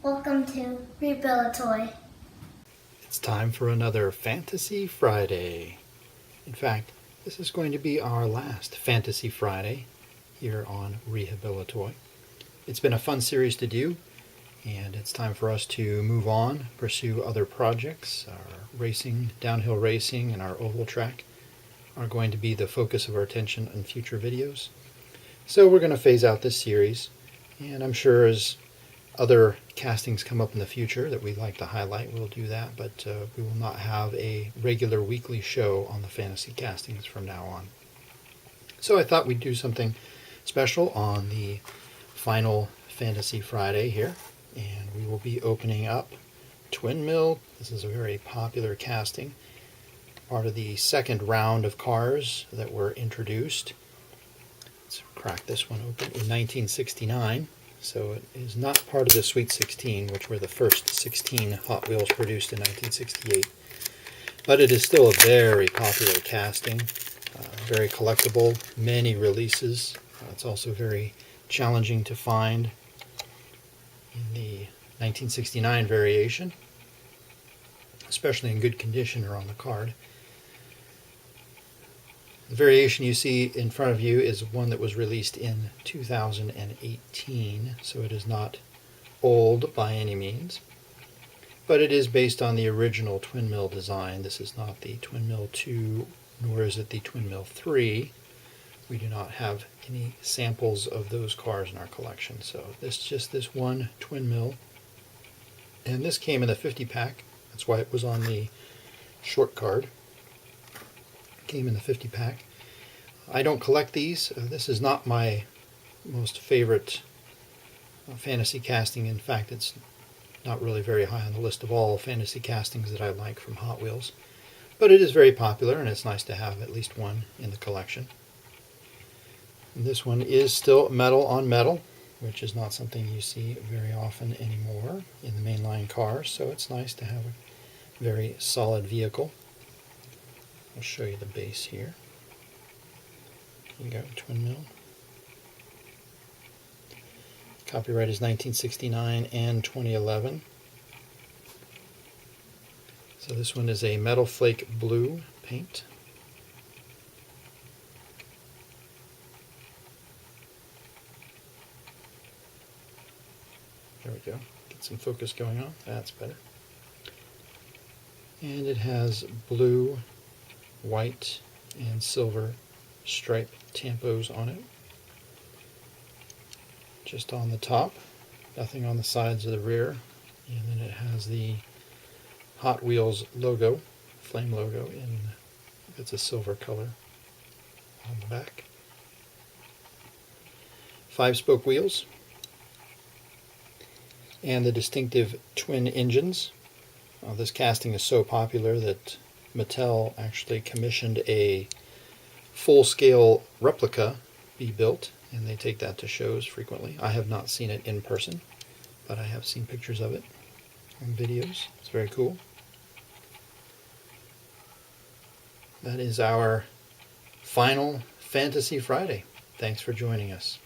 Welcome to Rebuild a Toy. It's time for another Fantasy Friday. In fact, this is going to be our last Fantasy Friday here on Rehabilitoy. It's been a fun series to do, and it's time for us to move on, pursue other projects. Our racing, downhill racing, and our oval track are going to be the focus of our attention in future videos. So we're going to phase out this series, and I'm sure as other castings come up in the future that we'd like to highlight, we'll do that, but we will not have a regular weekly show on the fantasy castings from now on. So I thought we'd do something special on the final Fantasy Friday here, and we will be opening up Twin Mill. This is a very popular casting, part of the second round of cars that were introduced. Let's crack this one open in 1969. So it is not part of the Sweet 16, which were the first 16 Hot Wheels produced in 1968. But it is still a very popular casting, very collectible, many releases. It's also very challenging to find in the 1969 variation, especially in good condition or on the card. The variation you see in front of you is one that was released in 2018, so it is not old by any means, but it is based on the original Twin Mill design. This is not the Twin Mill 2, nor is it the Twin Mill 3. We do not have any samples of those cars in our collection, so this is just this one Twin Mill, and this came in the 50 pack. That's why it was on the short card. Came in the 50 pack. I don't collect these. This is not my most favorite fantasy casting. In fact, it's not really very high on the list of all fantasy castings that I like from Hot Wheels. But it is very popular, and it's nice to have at least one in the collection. And this one is still metal on metal, which is not something you see very often anymore in the mainline cars, so it's nice to have a very solid vehicle. I'll show you the base here. Here you go, Twin Mill. Copyright is 1969 and 2011. So this one is a Metal Flake blue paint. There we go. Get some focus going on. That's better. And it has blue, white, and silver stripe tampos on it. Just on the top, nothing on the sides of the rear. And then it has the Hot Wheels logo, flame logo, in it's a silver color on the back. 5-spoke wheels. And the distinctive twin engines. This casting is so popular that Mattel actually commissioned a full-scale replica be built, and they take that to shows frequently. I have not seen it in person, but I have seen pictures of it and videos. It's very cool. That is our final Fantasy Friday. Thanks for joining us.